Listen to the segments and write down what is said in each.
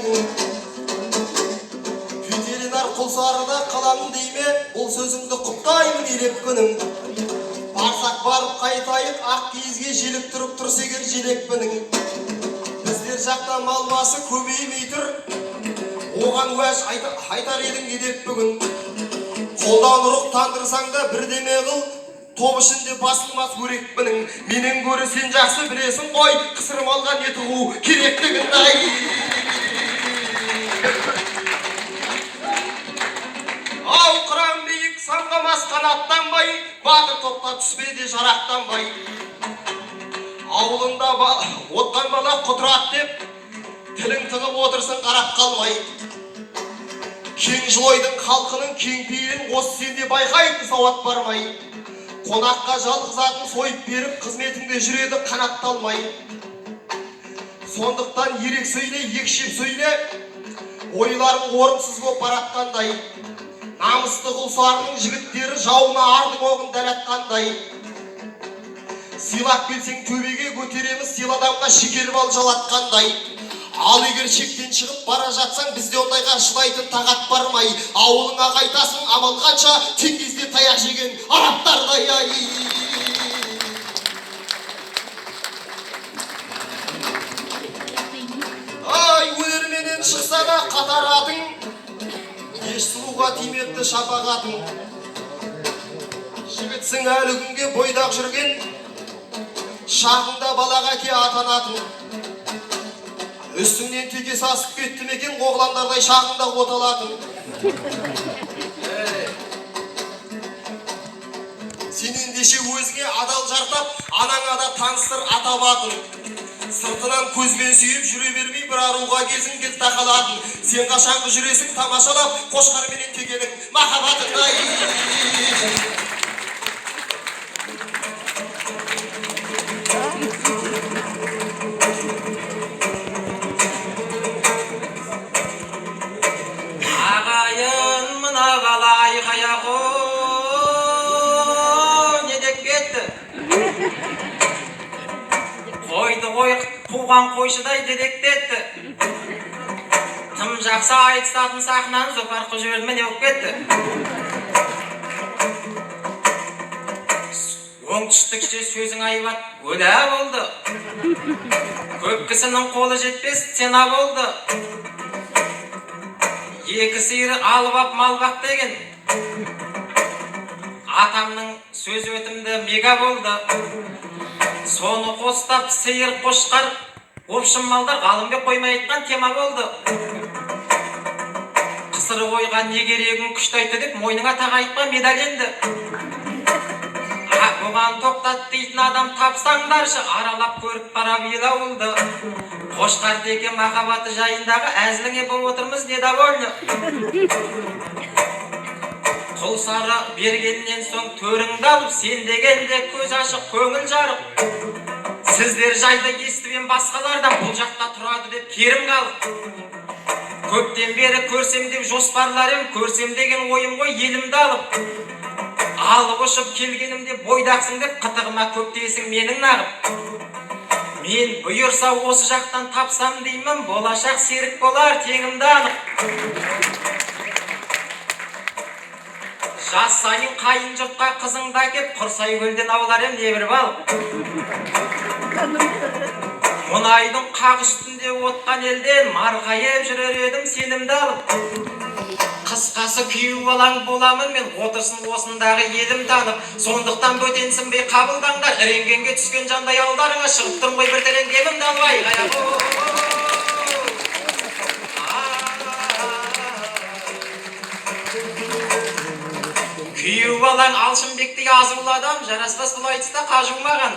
күнің. Ветеринар құлсарыда қаламын дейме, бұл сөзіңді құптаймын елеп күнің. Барсақ барып қайтайық, ақ киізге желік тұрып тұрса егер желекпінің. Біздер жақта мал басы көбеймей тұр, оған уәж айтар едің едеп бүгін. Қолдан ұрық тандырсаң да бірдеме қыл, топ ішінде басылмас өрекпінің. Менен гөрі сен жақсы білесің ғой, қысыр малға не тығу керектігін. Ау қыран биік самғамас қанаттанбай, батыр топта түспеде жарақтанбай. Ауылында отқан бала құтырат деп, тілің тығып отырсын қарап қалмай. Кең жылойдың халқының кең пейілін осы сенде байқайтын сауат бармай. Қонаққа жалғызатын сойып беріп, қызметіңде жүреді қанатталмай. Сондықтан ерек сөйле, екшеп сөйле, ойларың орынсыз боп баратқандай. Намысты құлсарының жігіттері жауына ардың оғын дәл атқандай. Сыйлап келсең төбеге көтереміз, сыйл адамға шекеріп ал жалатқандай. Ал егер шектен шығып бара жатсаң, бізде ондайға шыдайтын тағат бармай. Ауылыңа қайтасың амал қанша, теңгезде таяқ жеген арабтардай. Ай, өнерменен шықса да қатар атың, еш сұлуға тимепті шапағатың. Жігітсің әлі күнге бойдақ жүрген, шағында балаға ке атанатын. Үстіңнен теке сасып кетті мекен, оғландардай шағында оталатын. Сен ендеше өзіңе адал жартап, анаңа да таныстыр атабатын. Сыртынан көзбен сүйіп жүре бермей, бір аруға кезің кел тақалатын. Сен қашанғы жүресің тамашалап, қошқар менен текенің махаббатын. Ағайын мына қалай қаяғы не деп кетті? Қойды қой туған қойшыдай дедектетті. Тым жақсы айтысатын сахнаны зопарқы жібермен еуіп кетті. Оңтүстікше сөзің айбат өлә болды. Көп кісінің қолы жетпес сена болды. Екі сиыры алып ап малбақ деген. Атамның сөз өтімді мега болды. Соны қостап сиыр қошқар, опшын малдар ғалымбек қоймай айтқан тема болды. Қысыры қойған не керегін күшті айтты деп мойныңа тағайықпа медаль енді. Бұған тоқтат дейтін адам тапсаңдаршы, аралап көріп барап ел ауылды. Қошқар теке махаббаты жайындағы әзіліңе болып отырмыз не довольны. Құлсары бергеннен соң төріңді алып, сен дегенде көз ашық көңіл жарық. Сіздер жайды естіген басқалардан бұл жақта тұрады деп керім қалып. Көптен бері көрсем деп жоспарларым, көрсем деген ойым ғой елімді алып. Алып ұшып келгенімде бойдақсың деп қытығыма көптейсің менің нағып. Мен бұйырса осы жақтан тапсам деймін, болашақ серік болар теңімді анық. Жас сайын қайын жұртқа қызыңды әкеп, құрсай көлден аулар ем небір балық. Мұнайдың қақ үстінде отқан елден марқайып жүрер едім сенімді алып. Қысқасы күйеу балаң боламын мен, отырсын осындағы елім танып. Сондықтан бөтенсінбей қабылдаңдар, іренгенге түскен жандай алдарыңа шығып тұрмын ғой бір терен кемімді албай. Күйеу балаң Алшынбектей азулы адам, жараспас бұл айтыста қажумаған.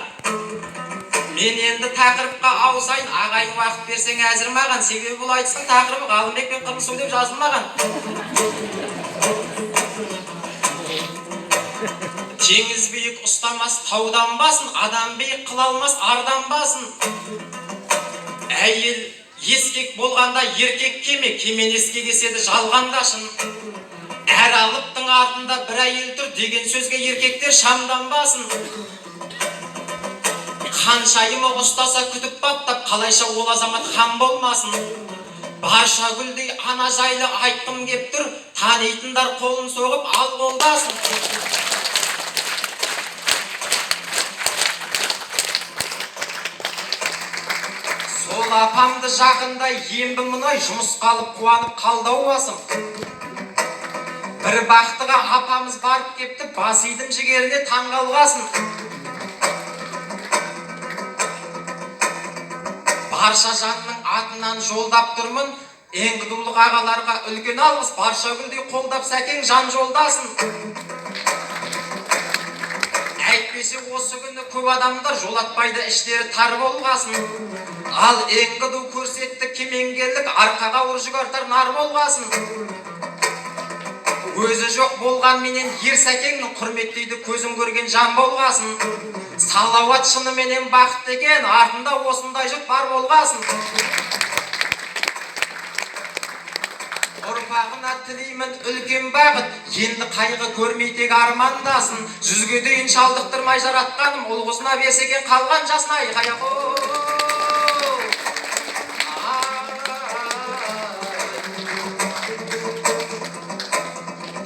Мен енді тақырыпқа ауысайын, ағайын уақыт берсең әзір маған. Себебі бұл айтыстың тақырыбы Ғалымбек пен Қырмысу деп жазылмаған. Теңіз биік ұстамас таудан басын, адам биік қыла алмас ардан басын. Әйел ескек болғанда еркек кеме, кемен еске кеседі жалғандашын. Әр алыптың артында бір әйел тұр деген сөзге еркектер шамдан басын. Қаншайымы ұстаса күтіп баптап, қалайша ол азамат хан болмасын. Барша гүлдей ана жайлы айтқым кеп тұр, танитындар қолын соғып ал қолдасын. Сол апамды жақында ембі мұнай жұмысқа алып қуанып қалдау басым. Бір бақтыға апамыз барып кепті, бас идім жігеріне таң қалғасын. Барша жанның атынан жолдап тұрмын, Еңгідулық ағаларға үлкен алғыс, барша гүлдей қолдап сәкең жан жолдасын. Әйтпесе осы күні көп адамдар жолатпайды, іштері тар болғасын. Ал Еңгіду көрсетті кемеңгерлік, арқаға ұржық артар нар болғасын. Өзі жоқ болған менен ер сәкеңнің құрметтейді көзім көрген жан болғасын. Салауат шыны менен бақыт екен, артында осындай жұт бар болғасын. Ұрпағына тілеймін үлкен бақыт, енді қайғы көрмей тек армандасын. Жүзге дейін шалдықтырмай жаратқаным, ұлғысына берсекен қалған жасына айқая қой.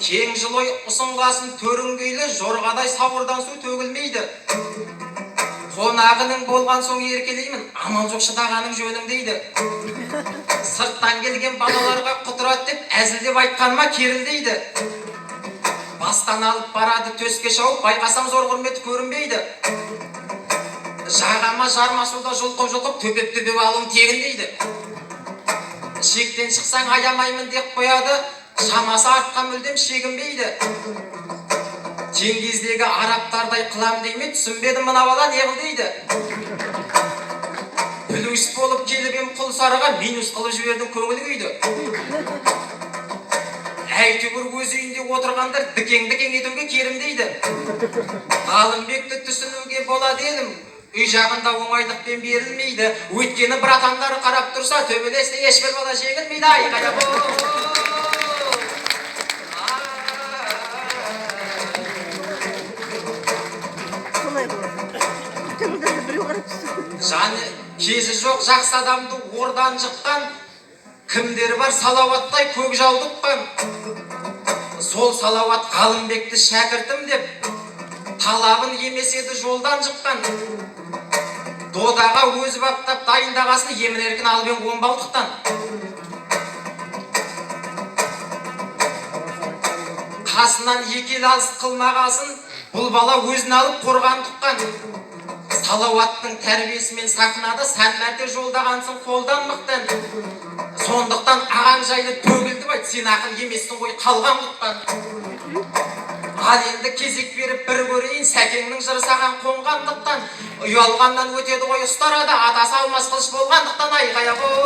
Кең жылой ұсынғасын төрінгейлі, жорғадай сауырдан су төгілмейді. Қонағының болған соң еркелеймін, аман жоқ шыдағаның жөнің дейді. Сырттан келген балаларға құтырат деп әзілдеп айтқаныма керілдейді. Бастан алып барады төске шауып, байқасам зор құрметі көрінбейді. Жағама жармасуда жұлқып төпеп алым тегіндейді. Шектен шықсаң аямаймын деп қояды, шамасы артқа мүлдем шегінбейді. Теңгездегі арабтардай қылам дейме, түсінбедім мына бала неғыл дейді. Плюс болып келіп ем құл сарыға, минус қылып жібердің көңіл күйді. Әйтеуір өз үйінде отырғандар дікең етуге керімдейді. Ғалымбекті түсінуге болады едім, үй жағында оңайлықпен берілмейді. Өйткені братандары қарап тұрса, төбелесте ешбір бала жеңілмейді. Айқая бол! Жаны кезі жоқ жақсы адамды ордан жыққан, кімдері бар салауаттай көк жаудыққан. Сол салауат Ғалымбекті шәкіртім деп, талабын емес еді жолдан жыққан. Додаға өзі баптап дайындағасын, емін еркін албен қонбалтықтан. Қасынан екел алыс қылмағасын, бұл бала өзін алып қорған тұққан. Салауаттың тәрбиесімен сахнада сән мәрте жолдағансың қолдан мықтан. Сондықтан ағаң жайлы төгілді бай, сен ақын емессің ғой қалған құттан. Ал енді кезек беріп бір көрейін, сәкеңнің жыры саған қонғандықтан. Ұялғаннан өтеді ғой ұстарада, атасы алмас қылыш болғандықтан. Айқая ғой!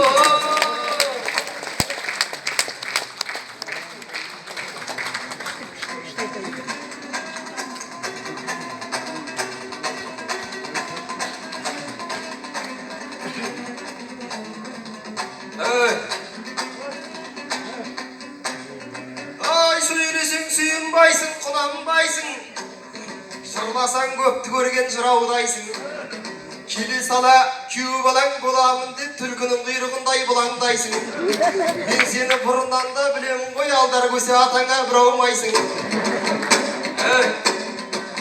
Ай, сөйлесең сүйінбайсың, құнанбайсың, жырласаң көпті көрген жыраудайсың. Келе сала күйеу балаң боламын деп түлкінің құйрығындай бұлаңдайсың. Мен сені бұрыннан да білемін ғой, алдар көсе атаңа бір аумайсың.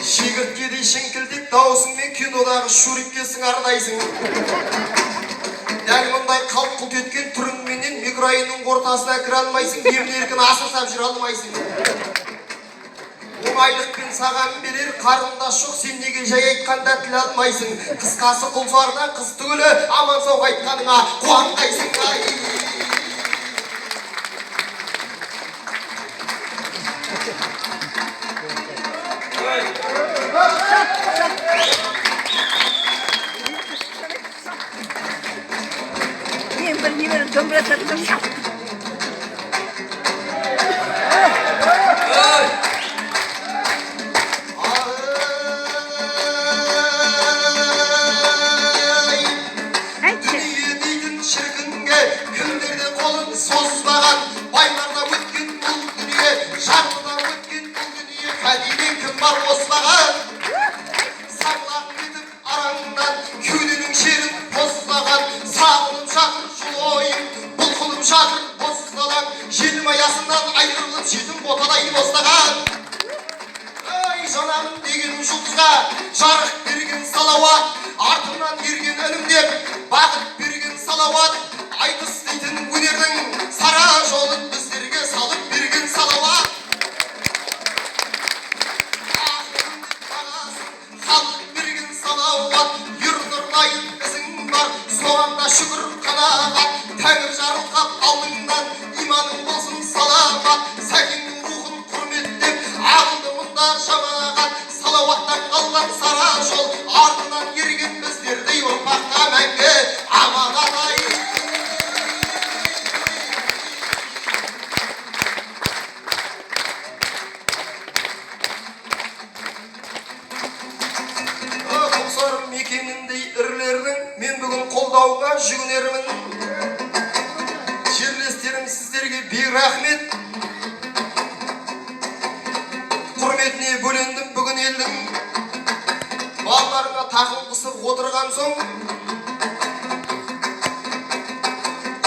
Шегірткедей шіңкілдек даусыңмен кинодағы шурикке сыңардайсың. Дәл мұндай қалт-құлт еткен түріңменен микроайының ортасына кіре алмайсың, емін еркін асырсап жүре алмайсың. Оңайлықпен саған берер қарындас жоқ, сен неге жай айтқанда тіл алмайсың. Қысқасы құлсарда қыз түгілі аман сау қайтқаныңа қуанғайсың. боздаған. Ай жанамын деген жұлдызға жарық берген салауат, артымнан ерген інім деп бақыт берген салауат, айтыс дейтін өнердің сара жолын біздерге салып берген салауат. Халық берген салауат, юр нұрлайын ізің бар, соғанда шүкір қанағат, тәңір жарылқап алдыңнан иманың болсын саламат, сәкеңнің рухын құрметтеп ағылды мұнда жамағат, салауаттан қалған сара жол, артынан ерген біздердей ұрпаққа мәңгі аманат. Ай Құлсарым мекеніндей ірілердің мен бүгін қолдауға жүгінермін. Жерлестерім, сіздерге бек рахмет. Құрметіне бөлендім бүгін елдің. Балаларыңа тақым қысып отырған соң,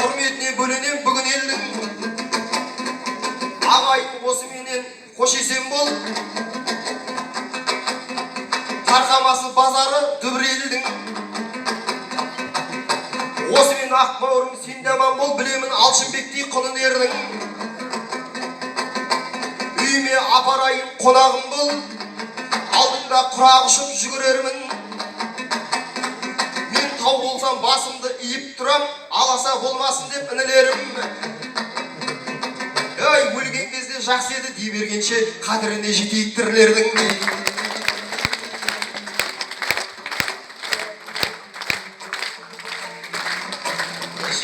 құрметіне бөленем бүгін елдің. Ағайын осыменен қош есен бол. Тарқамасы базары дүбірелдің. Осымен ақ бауырым сен де аман бол, білемін Алшынбектей құнын ердің. Үйіме апарайын қонағым бол, алдыңда құрақ ұшып жүгірермін. Мен тау болсам басымды иіп тұрам, аласа болмасын деп інілерім. Ай, өлген кезде жақсы еді дей бергенше қадіріне жетейік тірілердің.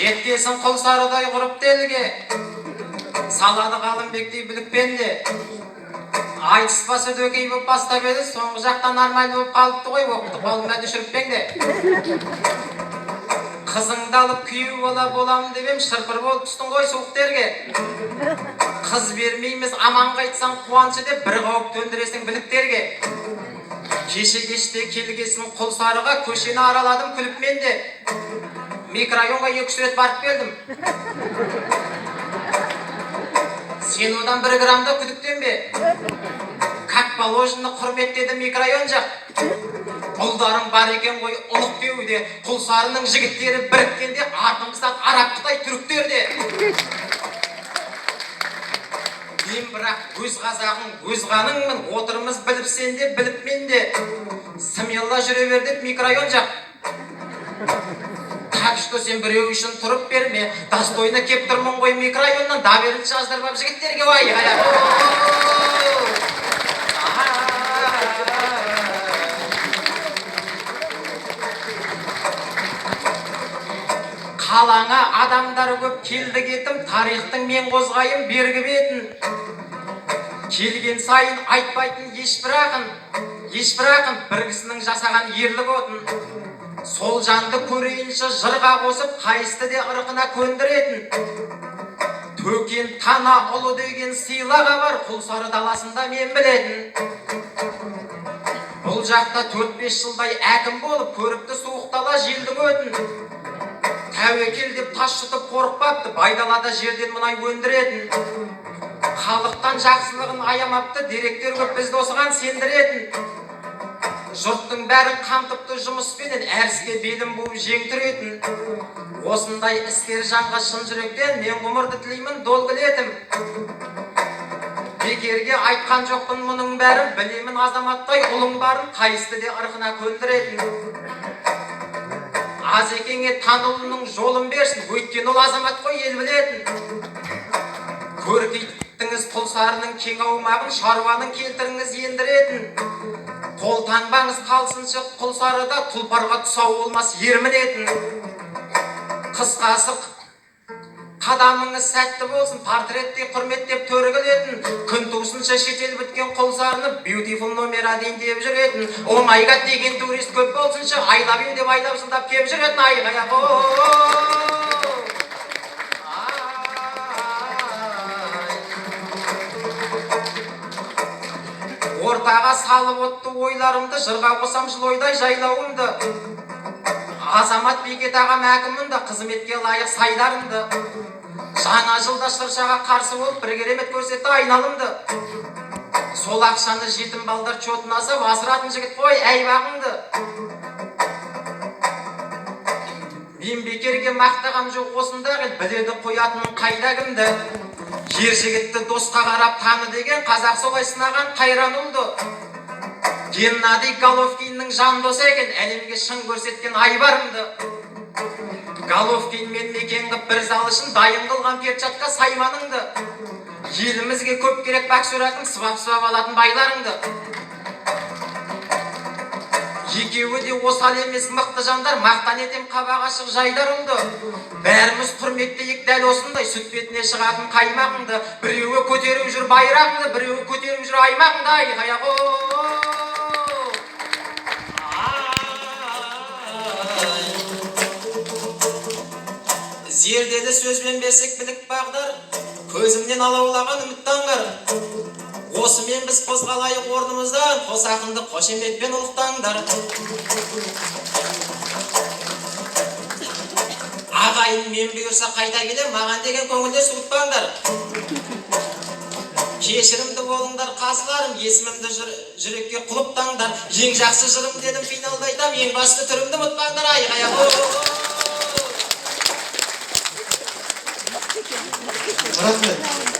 Жеткесін Құлсарыдай құрыпты елге, салады Қалымбектей білікпенде. Айтыспасы дөкей боп бастап еді, соңғы жақтан нормальды боп қалыпты ғой, оқытып алдыңда düşіріппеңде. Қызыңды алып күйеу боламын деп ем, шырпыр болып түстің ғой суықтерге. Қыз бермейміз аман қайтсаң қуаншы деп бір қауіп төндіресің біліктерге. Кеше-кеште келгесін Құлсарыға көшені араладым күліп менде. Микрорайонға 2-3 рет барып келдім. Сен одан 1 грамда күдіктенбе. Как положено құрметтеді микрорайон жақ. Ұлдарың бар екен ғой ұлық деуде. Құлсарының жігіттері біріккенде артын қысат араб қытай түріктерде. Мен бірақ өз қазағың, өз қаныңмын, отырмыз біліп сенде, біліп менде. Смелла жүре бер деп микрорайон жақ. Так что сен біреу үшін тұрып берме, достойны кеп тұрмын ғой микрорайоннан, даберін жаздырмап жігіттерге бай. Қалаңа адамдар көп келді кетім, тарихтың мен қозғайым бергі бетін. Келген сайын айтпайтын ешбір ақын бір кісінің жасаған ерлік отын. Сол жанды көрейінші жырға қосып, қайысты де ырқына көндіретін. Төкен тана ұлы деген сыйлаға бар, Құлсары даласында мен білетін. Бұл жақта 4-5 жылдай әкім болып, көріпті суықтала желдің өтін. Тәуекел деп тас жұтып қорықпапты, байдалада жерден мұнай өндіретін. Халықтан жақсылығын аямапты, деректер көп бізді осыған сендіретін. Жұрттың бәрін қамтыпты жұмыспенен, әріске белім буып жеңтіретін. Осындай іскер жанға шын жүректен мен ғұмырды тілеймін долгілетім. Бекерге айтқан жоқпын мұның бәрін, білемін азаматтай ұлың барын, қайысты де ырқына көндіретін. Азекеңе танылының жолын берсін, өйткен ол азамат қой ел білетін. Көркейттіңіз Құлсарының кең аумағын, шаруаның келтіріңіз ендіретін. Қол таңбаңыз қалсыншы Құлсарыда, тұлпарға тұсау болмас ермінетін. Қысқасы қадамыңыз сәтті болсын, портреттей құрметтеп төргілетін. Күн тусынша шетел біткен Құлсарыны beautiful номер адейін деп жүретін. Oh my god деген турист көп болсыншы, I love you деп айдапсылдап кеп жүретін. Айғая Ортаға салып отты ойларымды, жырға қосам жыл ойдай жайлауымды. Азамат Бекет ағам әкімімді, қызметке лайық сайдарымды. Жаңа жылда шыршаға қарсы болып бір керемет көрсетті айналымды. Сол ақшаны жетім балдар чотына сап асыратын жігіт қой әй бағыңды. Мен бекерге мақтағам жоқ осындағы, біледі қоятынын қайда кімді. Ер жігітті досқа қарап таны деген қазақ солай сынаған қайран ұлды. Геннадий Головкиннің жан досы екен, әлемге шын көрсеткен айбарымды. Головкин мен мекен қып бір зал үшін дайын қылған перчатқа сайманыңды. Елімізге көп керек боксер атың, сыбап алатын байларыңды. Екеуі де осал емес мықты жандар, мақтан етем қабақ ашық жайдар ұлды. Бәріміз құрметтейік дәл осындай сүт бетіне шығатын қаймағыңды. Біреуі көтеріп жүр байрағыңды, біреуі көтеріп жүр аймағыңды. Айғаяқ зерделі сөзбен берсек білік бағдар, көзімнен алаулаған үмітті аңғар. Осымен біз қозғалайық орнымыздан, қос ақынды қошеметпен ұлықтаңдар. Ағайын мен бұйырса қайта келем, маған деген көңілде суытпаңдар. Кешірімді болыңдар қазыларым, есімімді жүрекке құлыптаңдар. Ең жақсы жырым дедім финалда айтам, ең басты түрімді ұмытпаңдар. Айғаяқ Рахмет.